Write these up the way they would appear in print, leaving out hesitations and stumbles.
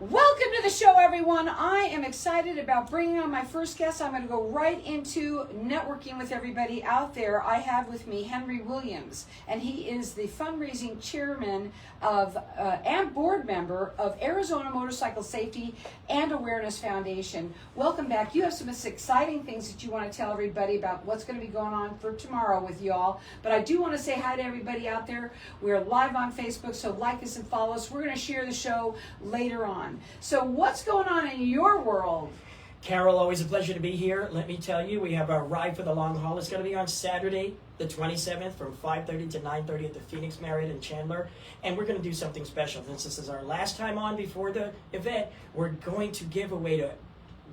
Welcome to the show, everyone. I am excited about bringing on my first guest. I'm going to go right into networking with everybody out there. I have with me Henry Williams, and he is the fundraising chairman of and board member of Arizona Motorcycle Safety and Awareness Foundation. Welcome back. You have some exciting things that you want to tell everybody about what's going to be going on for tomorrow with y'all. But I do want to say hi to everybody out there. We're live on Facebook, so like us and follow us. We're going to share the show later on. So what's going on in your world? Carol, always a pleasure to be here. Let me tell you, we have our Ride for the Long Haul. It's going to be on Saturday, the 27th, from 5:30 to 9:30 at the Phoenix Marriott in Chandler. And we're going to do something special. Since this is our last time on before the event, we're going to give away to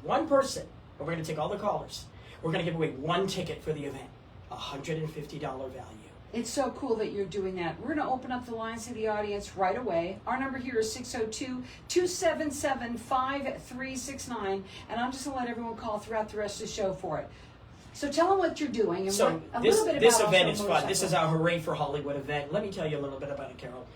one person, and we're going to take all the callers. We're going to give away one ticket for the event, $150 value. It's so cool that you're doing that. We're going to open up the lines to the audience right away. Our number here is 602-277-5369, and I'm just going to let everyone call throughout the rest of the show for it. So tell them what you're doing and So a little bit about this event is motorcycle. fun. This is our Hooray for Hollywood event. Let me tell you a little bit about it, Carol.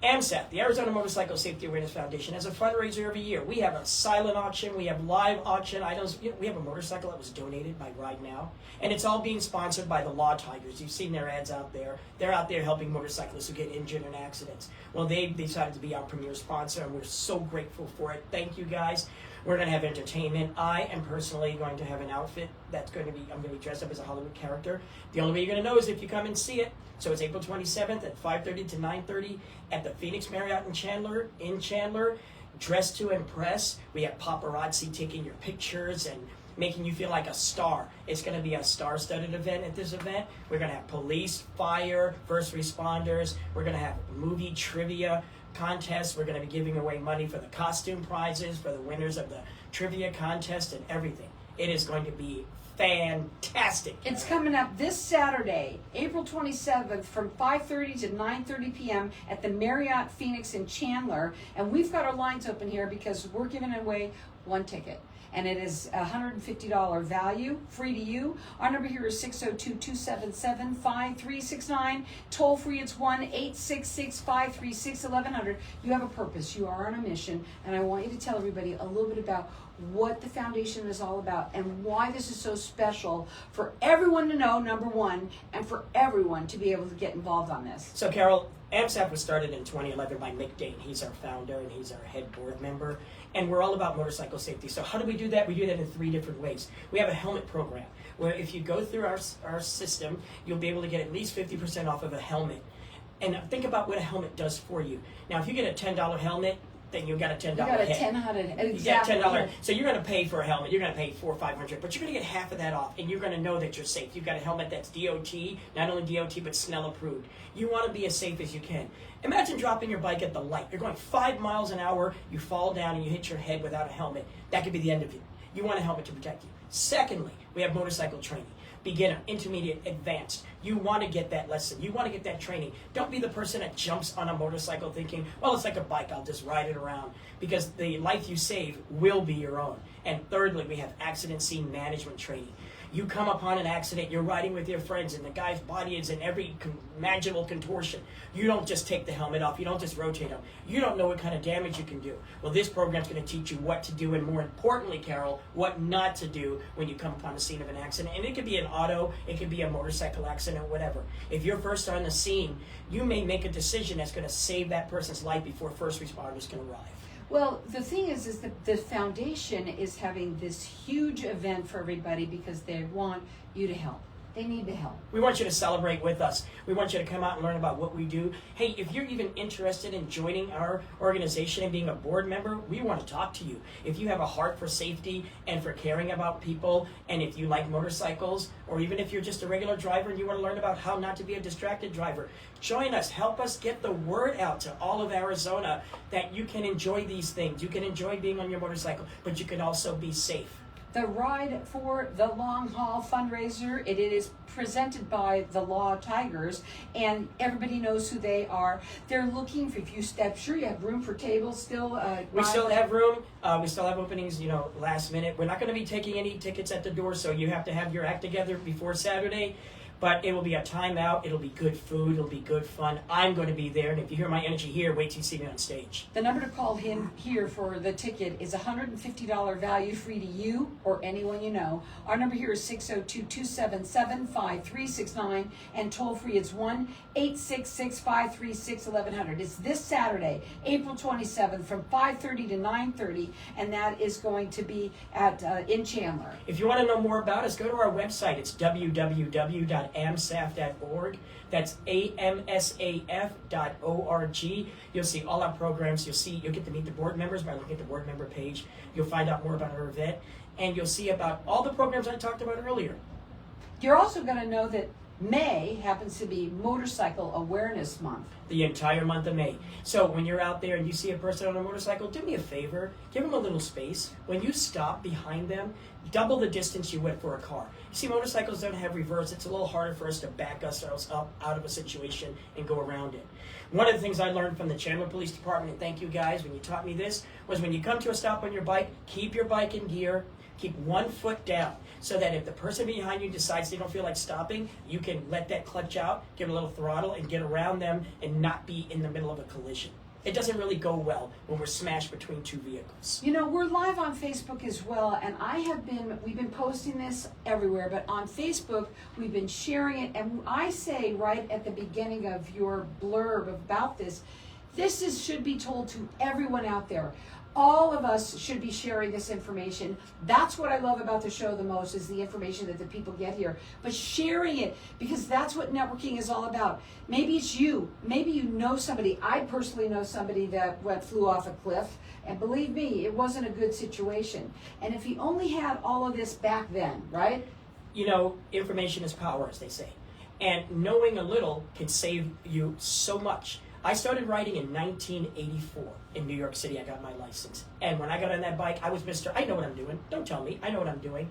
AMSAF, the Arizona Motorcycle Safety Awareness Foundation, has a fundraiser every year. We have a silent auction, we have live auction items. We have a motorcycle that was donated by Ride Now, and it's all being sponsored by the Law Tigers. You've seen their ads out there. They're out there helping motorcyclists who get injured in accidents. Well, they decided to be our premier sponsor, and we're so grateful for it. Thank you, guys. We're going to have entertainment. I am personally going to have an outfit that's I'm going to be dressed up as a Hollywood character. The only way you're going to know is if you come and see it. So it's April 27th at 5:30 to 9:30 at the Phoenix Marriott in Chandler. Dress to impress. We have paparazzi taking your pictures and making you feel like a star. It's going to be a star-studded event at this event. We're going to have police, fire, first responders. We're going to have movie trivia contests. We're going to be giving away money for the costume prizes, for the winners of the trivia contest, and everything. It is going to be fantastic. It's coming up this Saturday, April 27th, from 5:30 to 9:30 p.m. at the Marriott Phoenix in Chandler. And we've got our lines open here because we're giving away one ticket. And it is a $150 value, free to you. Our number here is 602-277-5369. Toll free, it's 1-866-536-1100. You have a purpose. You are on a mission. And I want you to tell everybody a little bit about what the foundation is all about and why this is so special for everyone to know, number one, and for everyone to be able to get involved on this. So, Carol, AMSAF was started in 2011 by Mick Dane. He's our founder and he's our head board member. And we're all about motorcycle safety. So how do we do that? We do that in 3 different ways. We have a helmet program where if you go through our system, you'll be able to get at least 50% off of a helmet. And think about what a helmet does for you. Now, if you get a $10 helmet, then you got a $10 You got a head. exactly. You got $10. So you're going to pay for a helmet. You're going to pay $400 or $500, but you're going to get half of that off, and you're going to know that you're safe. You've got a helmet that's DOT, not only DOT but Snell approved. You want to be as safe as you can. Imagine dropping your bike at the light. You're going 5 miles an hour. You fall down and you hit your head without a helmet. That could be the end of it. You want a helmet to protect you. Secondly, we have motorcycle training. Beginner, intermediate, advanced. You want to get that lesson. You want to get that training. Don't be the person that jumps on a motorcycle thinking, well, it's like a bike, I'll just ride it around. Because the life you save will be your own. And thirdly, we have accident scene management training. You come upon an accident, you're riding with your friends, and the guy's body is in every imaginable contortion. You don't just take the helmet off. You don't just rotate him. You don't know what kind of damage you can do. Well, this program's going to teach you what to do, and more importantly, Carol, what not to do when you come upon the scene of an accident. And it could be an auto, it could be a motorcycle accident, whatever. If you're first on the scene, you may make a decision that's going to save that person's life before first responders can arrive. Well, the thing is that the foundation is having this huge event for everybody because they want you to help. They need the help. We want you to celebrate with us. We want you to come out and learn about what we do. Hey, if you're even interested in joining our organization and being a board member, we want to talk to you. If you have a heart for safety and for caring about people, and if you like motorcycles, or even if you're just a regular driver and you want to learn about how not to be a distracted driver, join us. Help us get the word out to all of Arizona that you can enjoy these things. You can enjoy being on your motorcycle, but you can also be safe. The Ride for the Long Haul fundraiser, it is presented by the Law Tigers, and everybody knows who they are. They're looking for a few steps. Sure, you have room for tables still. We still have room. We still have openings, last minute. We're not going to be taking any tickets at the door, so you have to have your act together before Saturday. But it will be a time out. It'll be good food. It'll be good fun. I'm going to be there. And if you hear my energy here, wait till you see me on stage. The number to call him here for the ticket is $150 value free to you or anyone you know. Our number here is 602-277-5369 and toll free it's 1-866-536-1100. It's this Saturday, April 27th from 5:30 to 9:30, and that is going to be at in Chandler. If you want to know more about us, go to our website. It's www.amsaf.org. That's amsaf.org. You'll see all our programs. You'll get to meet the board members by looking at the board member page. You'll find out more about our event, and you'll see about all the programs I talked about earlier. You're also going to know that May happens to be Motorcycle Awareness Month. The entire month of May. So when you're out there and you see a person on a motorcycle, do me a favor, give them a little space. When you stop behind them, double the distance you would for a car. You see, motorcycles don't have reverse. It's a little harder for us to back ourselves up out of a situation and go around it. One of the things I learned from the Chandler Police Department, and thank you guys when you taught me this, was when you come to a stop on your bike, keep your bike in gear, keep 1 foot down, so that if the person behind you decides they don't feel like stopping, you can let that clutch out, give a little throttle, and get around them and not be in the middle of a collision. It doesn't really go well when we're smashed between two vehicles. You know, we're live on Facebook as well, and we've been posting this everywhere, but on Facebook, we've been sharing it, and I say right at the beginning of your blurb about this should be told to everyone out there. All of us should be sharing this information. That's what I love about the show the most, is the information that the people get here. But sharing it, because that's what networking is all about. Maybe it's you. Maybe you know somebody. I personally know somebody that flew off a cliff. And believe me, it wasn't a good situation. And if he only had all of this back then, right? You know, information is power, as they say. And knowing a little can save you so much. I started riding in 1984 in New York City. I got my license. And when I got on that bike, I was Mr. I know what I'm doing. Don't tell me. I know what I'm doing.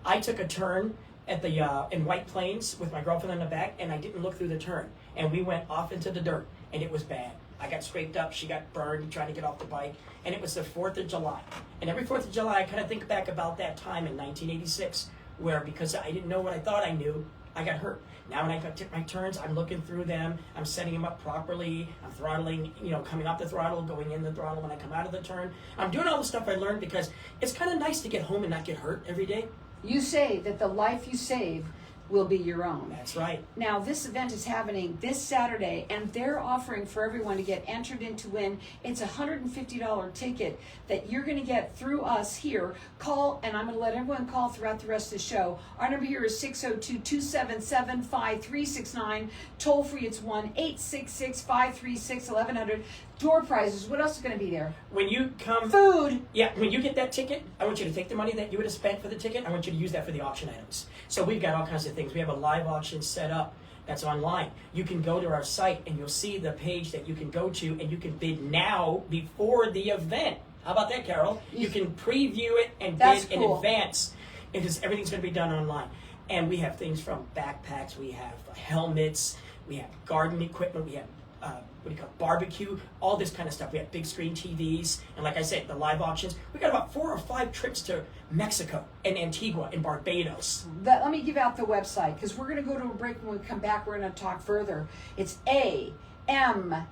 I took a turn at the in White Plains with my girlfriend in the back, and I didn't look through the turn. And we went off into the dirt, and it was bad. I got scraped up. She got burned trying to get off the bike. And it was the 4th of July. And every 4th of July, I kind of think back about that time in 1986, where because I didn't know what I thought I knew, I got hurt. Now when I take my turns, I'm looking through them, I'm setting them up properly, I'm throttling, coming off the throttle, going in the throttle when I come out of the turn. I'm doing all the stuff I learned because it's kind of nice to get home and not get hurt every day. You say that the life you save will be your own. That's right. Now, this event is happening this Saturday, and they're offering for everyone to get entered in to win. It's a $150 ticket that you're going to get through us here. Call, and I'm going to let everyone call throughout the rest of the show. Our number here is 602-277-5369. Toll free, it's 1-866-536-1100. Door prizes. What else is going to be there? When you come... Food. Yeah, when you get that ticket, I want you to take the money that you would have spent for the ticket, I want you to use that for the auction items. So we've got all kinds of things. We have a live auction set up that's online. You can go to our site and you'll see the page that you can go to, and you can bid now before the event. How about that, Carol? You can preview it and bid in advance, because everything's going to be done online. And we have things from backpacks, we have helmets, we have garden equipment, we have barbecue, all this kind of stuff. We have big screen TVs, and like I said, the live auctions. We got about 4 or 5 trips to Mexico and Antigua and Barbados. Let me give out the website, because we're going to go to a break. When we come back, we're going to talk further. It's AMSAF.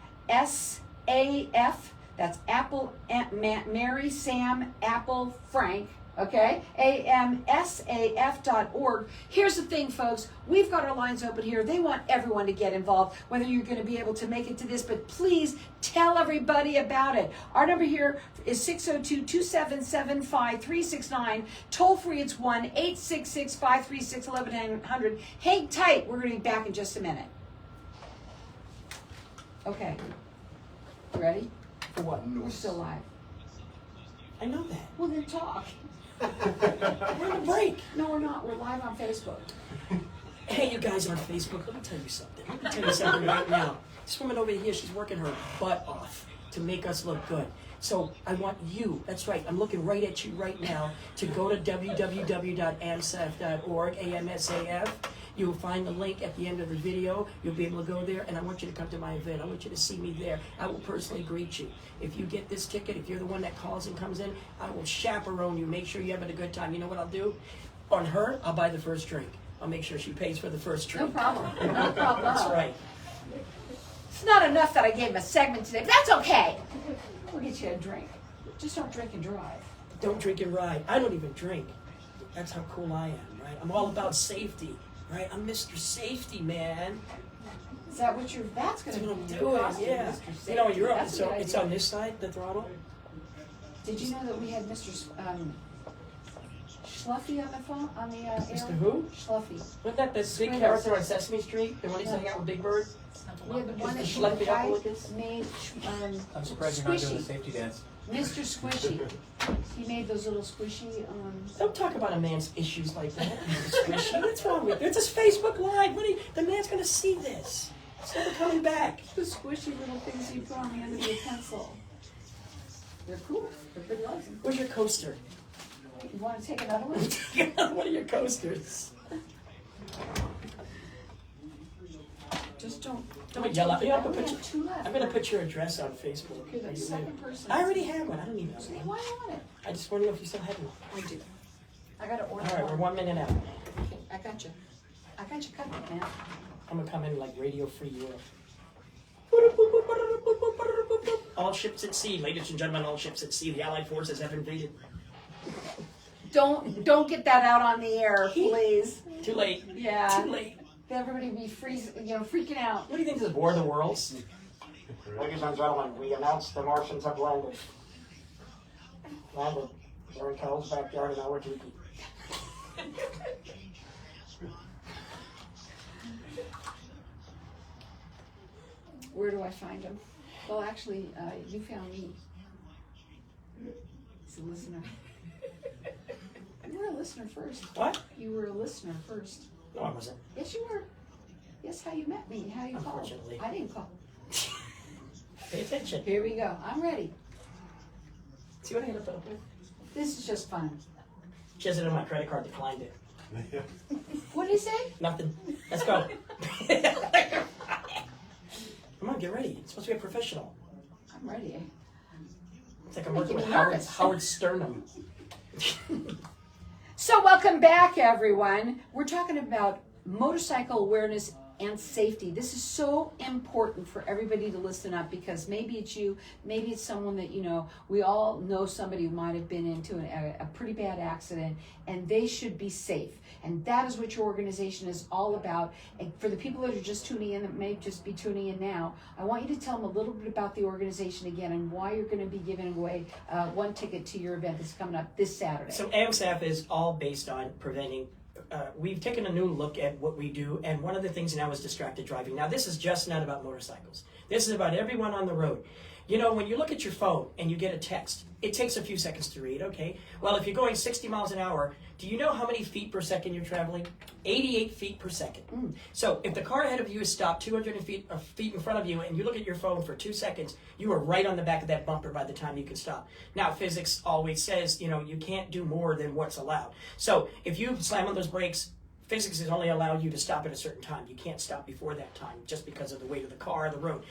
That's Apple, Mary, Sam, Apple, Frank. Okay, amsaf.org. Here's the thing, folks. We've got our lines open here. They want everyone to get involved, whether you're going to be able to make it to this, but please tell everybody about it. Our number here is 602-277-5369. Toll free, it's 1-866-536-1100. Hang tight. We're going to be back in just a minute. Okay. You ready? For what? We're still live. I know that. Well, then talk. We're on a break. No, we're not. We're live on Facebook. Hey, you guys on Facebook, let me tell you something. Right now. This woman over here, she's working her butt off to make us look good. So I want you, that's right, I'm looking right at you right now, to go to www.amsaf.org, AMSAF. You will find the link at the end of the video. You'll be able to go there, and I want you to come to my event. I want you to see me there. I will personally greet you. If you get this ticket, if you're the one that calls and comes in, I will chaperone you, make sure you're having a good time. You know what I'll do? On her, I'll buy the first drink. I'll make sure she pays for the first No drink. problem. No problem. That's right. It's not enough that I gave him a segment today, but that's okay. We'll get you a drink. Just don't drink and drive. Don't drink and ride. I don't even drink. That's how cool I am, right? I'm all about safety, right? I'm Mr. Safety, man. Is that what you're? That's That's going what to I'm be doing, costume, yeah. Mr. Safety. You know, you're up, That's a so good it's idea. on this side, the throttle. Did you know that we had Mr. Schluffy on the phone on the air? Mr. Who? Schluffy. Wasn't that the big Squid character is- on Sesame Street? The one he's hanging out with Big Bird? We had the one Is that the the Schluffy guy Applicus? made. I'm surprised you're not doing the Squishy. safety dance. Mr. Squishy. He made those little squishy. Don't talk about a man's issues like that. Squishy. What's wrong with you? It's a Facebook Live. The man's going to see this. It's never coming back. The squishy little things you put on the end of your pencil. They're cool. Everybody likes them. Where's your coaster? You want to take another one? One of your coasters. Just don't. Don't yell at me. I I'm only gonna have put two left. I'm gonna put your address on Facebook. You're the second person. I already have one. I don't need another Hey, one. why do you want it? I just want to know if you still have one. I do. I got to order All right, we're 1 minute out. Okay, I got you. I got you covered, man. I'm gonna come in like Radio Free Europe. All ships at sea, ladies and gentlemen. All ships at sea. The Allied forces have invaded. Don't get that out on the air, please. Too late. Yeah. Too late. Everybody be freaking out. What do you think this is? War of the Worlds? Ladies and gentlemen, we announce the Martians have landed. Landed. They're in Kel's backyard in our tiki. Where do I find him? Well, actually, you found me. He's a listener. You were a listener first. What? You were a listener first. No, I wasn't. Yes, you were. Yes, how you met me, how you called. Unfortunately. I didn't call. Pay attention. Here we go. I'm ready. See what I ended up with? This is just fun. She has it on my credit card. Declined it. What did he say? Nothing. Let's go. Come on, get ready. It's supposed to be a professional. I'm ready. It's like I'm working with Making me nervous. Howard Sternum. So welcome back, everyone. We're talking about motorcycle awareness and safety. This is so important for everybody to listen up, because maybe it's you, maybe it's someone that, we all know somebody who might have been into a pretty bad accident, and they should be safe. And that is what your organization is all about. And for the people that are just tuning in, that may just be tuning in now, I want you to tell them a little bit about the organization again and why you're going to be giving away one ticket to your event that's coming up this Saturday. So AMSAF is all based on preventing. We've taken a new look at what we do, and one of the things now is distracted driving. Now, this is just not about motorcycles. This is about everyone on the road. When you look at your phone and you get a text, it takes a few seconds to read, okay? Well, if you're going 60 miles an hour, do you know how many feet per second you're traveling? 88 feet per second. So if the car ahead of you is stopped 200 feet in front of you, and you look at your phone for 2 seconds, you are right on the back of that bumper by the time you can stop. Now, physics always says, you can't do more than what's allowed. So if you slam on those brakes, physics has only allowed you to stop at a certain time. You can't stop before that time just because of the weight of the car or the road.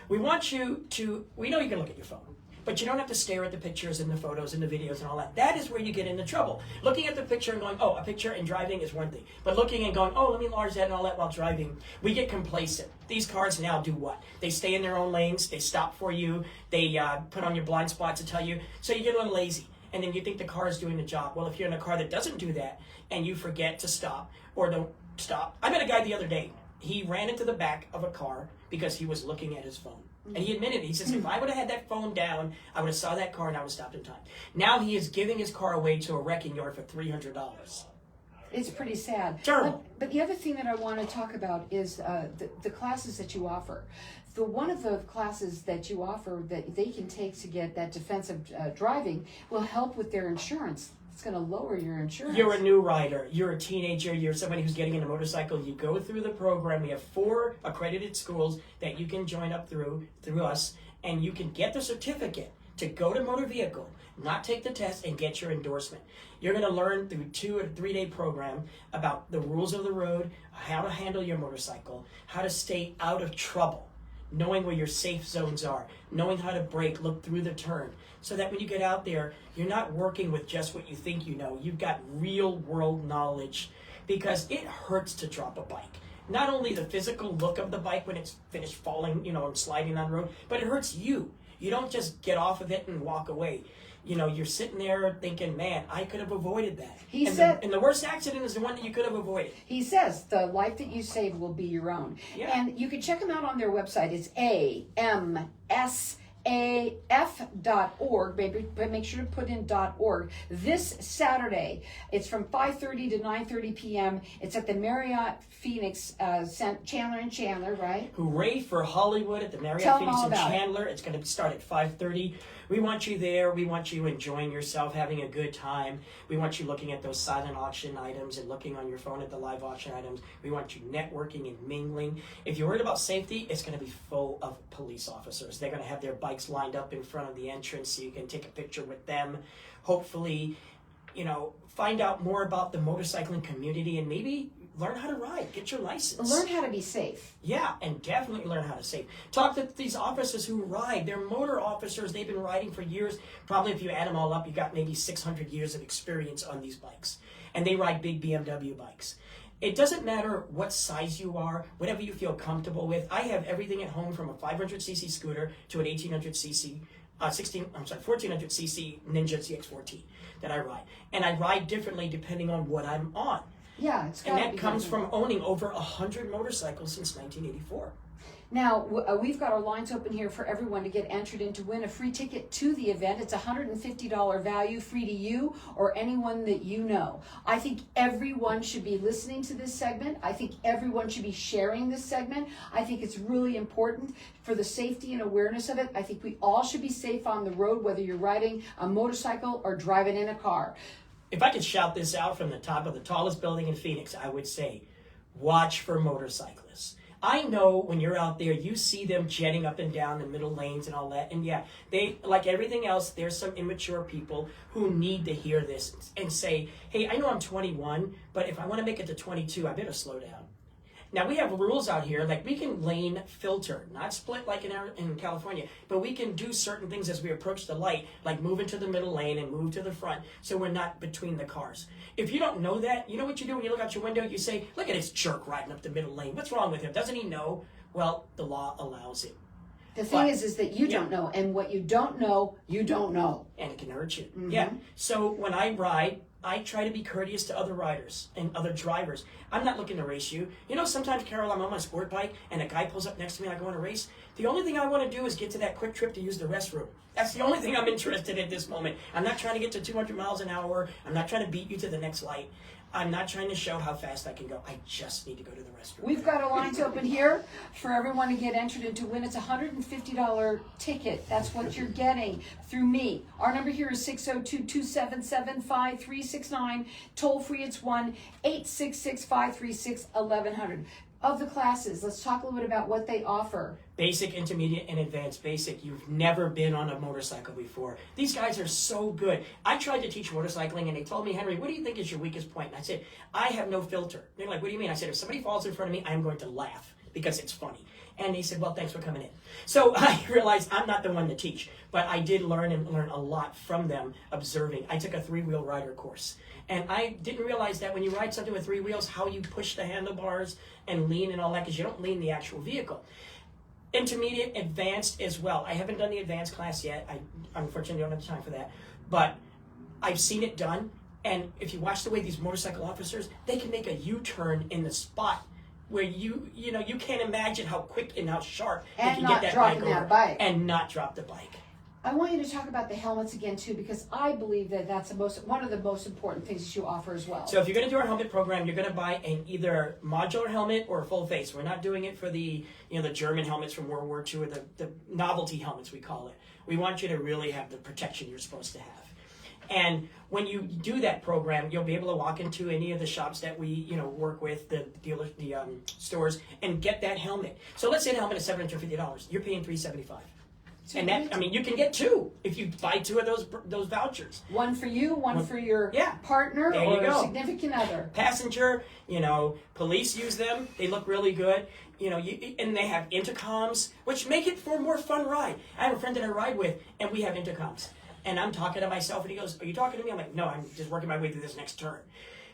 We want you to, we know you can look at your phone, but you don't have to stare at the pictures and the photos and the videos and all that. That is where you get into trouble. Looking at the picture and going, oh, a picture and driving is one thing. But looking and going, oh, let me enlarge that and all that while driving, we get complacent. These cars now do what? They stay in their own lanes, they stop for you, they put on your blind spot to tell you, so you get a little lazy. And then you think the car is doing the job. Well, if you're in a car that doesn't do that and you forget to stop or don't stop. I met a guy the other day. He ran into the back of a car because he was looking at his phone. And he admitted it. He says, if I would have had that phone down, I would have saw that car and I would have stopped in time. Now he is giving his car away to a wrecking yard for $300. It's pretty sad. Terrible. But the other thing that I want to talk about is the classes that you offer. One of the classes that you offer that they can take to get that defensive driving will help with their insurance. It's going to lower your insurance. You're a new rider. You're a teenager. You're somebody who's getting into a motorcycle. You go through the program. We have 4 accredited schools that you can join up through us, and you can get the certificate to go to motor vehicle, not take the test, and get your endorsement. You're going to learn through 2 or 3 day program about the rules of the road, how to handle your motorcycle, how to stay out of trouble, knowing where your safe zones are, knowing how to brake, look through the turn, so that when you get out there, you're not working with just what you think you know. You've got real world knowledge because it hurts to drop a bike. Not only the physical look of the bike when it's finished falling, and sliding on the road, but it hurts you. You don't just get off of it and walk away. You're sitting there thinking, man, I could have avoided that. And the worst accident is the one that you could have avoided. He says the life that you save will be your own. Yeah. And you can check them out on their website. It's AMSAF.org. Make sure to put in .org. This Saturday, it's from 5:30 to 9:30 p.m. It's at the Marriott Phoenix Chandler and Chandler, right? Hooray for Hollywood at the Marriott Tell 'em Phoenix all in about it. Chandler. It's going to start at 5:30. We want you there. We want you enjoying yourself, having a good time. We want you looking at those silent auction items and looking on your phone at the live auction items. We want you networking and mingling. If you're worried about safety, it's going to be full of police officers. They're going to have their bikes lined up in front of the entrance so you can take a picture with them. Hopefully, find out more about the motorcycling community and maybe learn how to ride. Get your license. Learn how to be safe. Yeah, and definitely learn how to save. Talk to these officers who ride. They're motor officers. They've been riding for years. Probably if you add them all up, you got maybe 600 years of experience on these bikes. And they ride big BMW bikes. It doesn't matter what size you are, whatever you feel comfortable with. I have everything at home from a 500cc scooter to an 1800cc 1400cc Ninja CX-14 that I ride. And I ride differently depending on what I'm on. Yeah, it's got And to that be comes different. from owning over 100 motorcycles since 1984. Now, we've got our lines open here for everyone to get entered in to win a free ticket to the event. It's a $150 value, free to you or anyone that you know. I think everyone should be listening to this segment. I think everyone should be sharing this segment. I think it's really important for the safety and awareness of it. I think we all should be safe on the road, whether you're riding a motorcycle or driving in a car. If I could shout this out from the top of the tallest building in Phoenix, I would say, watch for motorcyclists. I know when you're out there, you see them jetting up and down the middle lanes and all that. And yeah, they, like everything else, there's some immature people who need to hear this and say, hey, I know I'm 21, but if I want to make it to 22, I better slow down. Now, we have rules out here, like we can lane filter, not split like in California, but we can do certain things as we approach the light, like move into the middle lane and move to the front, so we're not between the cars. If you don't know that, you know what you do when you look out your window? You say, look at this jerk riding up the middle lane. What's wrong with him? Doesn't he know? Well, the law allows it. The thing But- is that you don't know, and what you don't know, you don't know. And it can hurt you. Yeah. So when I ride, I try to be courteous to other riders and other drivers. I'm not looking to race you. Sometimes, Carol, I'm on my sport bike and a guy pulls up next to me and I go on a race. The only thing I want to do is get to that quick trip to use the restroom. That's the only thing I'm interested in at this moment. I'm not trying to get to 200 miles an hour. I'm not trying to beat you to the next light. I'm not trying to show how fast I can go. I just need to go to the restroom. We've got our lines open here for everyone to get entered in to win. It's a $150 ticket. That's what you're getting through me. Our number here is 602-277-5369. Toll free, it's 1-866-536-1100. Of the classes, let's talk a little bit about what they offer. Basic, intermediate, and advanced basic. You've never been on a motorcycle before. These guys are so good. I tried to teach motorcycling and they told me, Henry, what do you think is your weakest point? And I said, I have no filter. They're like, what do you mean? I said, if somebody falls in front of me, I'm going to laugh because it's funny. And they said, well, thanks for coming in. So I realized I'm not the one to teach, but I did learn a lot from them observing. I took a 3-wheel rider course. And I didn't realize that when you ride something with 3 wheels, how you push the handlebars and lean and all that, because you don't lean the actual vehicle. Intermediate, advanced as well. I haven't done the advanced class yet. I unfortunately don't have time for that. But I've seen it done. And if you watch the way these motorcycle officers, they can make a U-turn in the spot where you can't imagine how quick and how sharp they And can not get that dropping bike over that bike. and not drop the bike. I want you to talk about the helmets again too, because I believe that that's one of the most important things that you offer as well. So if you're going to do our helmet program, you're going to buy an either modular helmet or a full face. We're not doing it for the the German helmets from World War II or the novelty helmets, we call it. We want you to really have the protection you're supposed to have. And when you do that program, you'll be able to walk into any of the shops that we work with, the dealers, the stores, and get that helmet. So let's say the helmet is $750. You're paying $375. And that, you can get 2 if you buy 2 of those vouchers. One for you, one for your partner There you or go. significant other. Passenger, police use them. They look really good. And they have intercoms, which make it for a more fun ride. I have a friend that I ride with, and we have intercoms. And I'm talking to myself, and he goes, are you talking to me? I'm like, no, I'm just working my way through this next turn.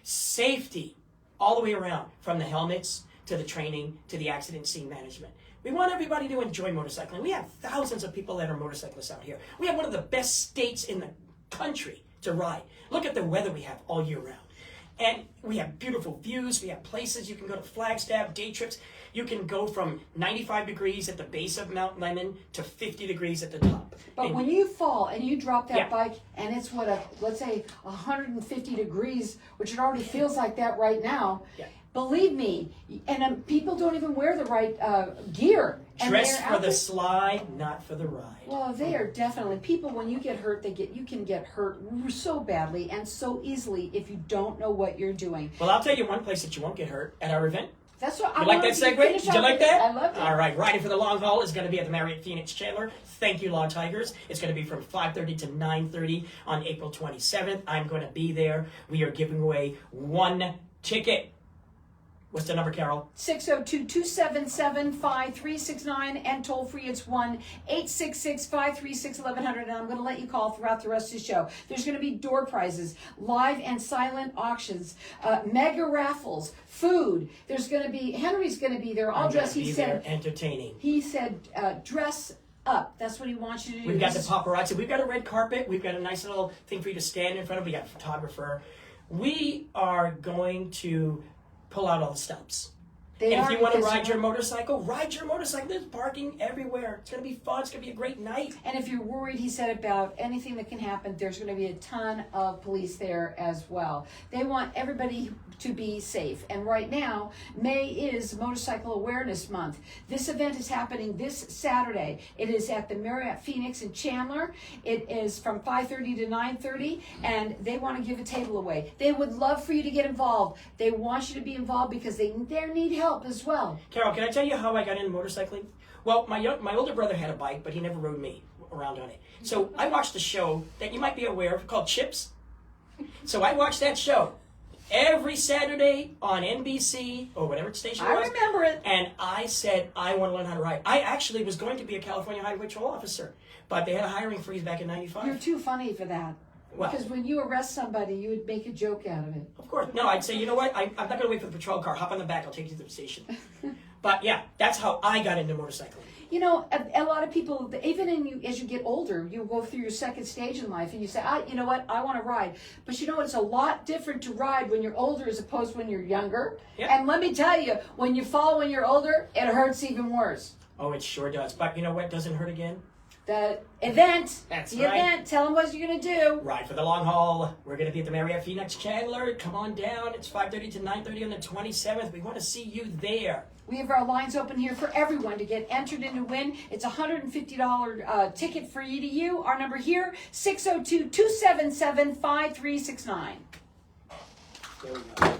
Safety. all the way around, from the helmets to the training to the accident scene management. We want everybody to enjoy motorcycling. We have thousands of people that are motorcyclists out here. We have one of the best states in the country to ride. Look at the weather we have all year round. And we have beautiful views. We have places you can go to Flagstaff, day trips. You can go from 95 degrees at the base of Mount Lemmon to 50 degrees at the top. But And when you fall and you drop that Yeah. bike and it's let's say 150 degrees, which it already feels like that right now. Yeah. Believe me, and people don't even wear the right gear. And dress they're for out the there- slide, not for the ride. Well, they are definitely people. When you get hurt, you can get hurt so badly and so easily if you don't know what you're doing. Well, I'll tell you one place that you won't get hurt at our event. That's what I You like wanted that to segue? finish Did you off like with. that? I loved it. All right, Riding for the Long Haul is going to be at the Marriott Phoenix Chandler. Thank you, Law Tigers. It's going to be from 5:30 to 9:30 on April 27th. I'm going to be there. We are giving away one ticket. What's the number, Carol? 602-277-5369 and toll free it's 1-866-536-1100, and I'm going to let you call throughout the rest of the show. There's going to be door prizes, live and silent auctions, mega raffles, food. There's going to be Henry's going to be there all I'm going dressed. to He be there said entertaining. dress up. That's what he wants you to do. We've got the paparazzi. We've got a red carpet. We've got a nice little thing for you to stand in front of. We got a photographer. We are going to pull out all the stops. They And are, if you want to because ride your motorcycle, ride your motorcycle. There's parking everywhere. It's going to be fun. It's going to be a great night. And if you're worried, he said, about anything that can happen, there's going to be a ton of police there as well. They want everybody to be safe. And right now, May is Motorcycle Awareness Month. This event is happening this Saturday. It is at the Marriott Phoenix in Chandler. It is from 5:30 to 9:30, and they want to give a table away. They would love for you to get involved. They want you to be involved because they need help as well. Carol, can I tell you how I got into motorcycling? Well, my older brother had a bike, but he never rode me around on it. So I watched a show that you might be aware of called Chips. So I watched that show every Saturday on NBC or whatever station it I was. remember it. And I said, I want to learn how to ride. I actually was going to be a California Highway Patrol officer, but they had a hiring freeze back in '95. You're too funny for that. Well, Because when you arrest somebody, you would make a joke out of it. of course. No, I'd say, you know what? I'm not going to wait for the patrol car. Hop on the back. I'll take you to the station. But yeah, that's how I got into motorcycling. You know, a lot of people, even as you get older, you go through your second stage in life and you say, you know what, I want to ride. But you know, it's a lot different to ride when you're older as opposed to when you're younger. Yeah. And let me tell you, when you fall when you're older, it hurts even worse. Oh, it sure does. But you know what doesn't hurt again? The event. That's the right. event. Tell them what you're going to do. Ride for the long haul. We're going to be at the Marriott Phoenix Chandler. Come on down. It's 5:30 to 9:30 on the 27th. We want to see you there. We have our lines open here for everyone to get entered in to win. It's a $150 ticket free to you. Our number here, 602-277-5369. There we go.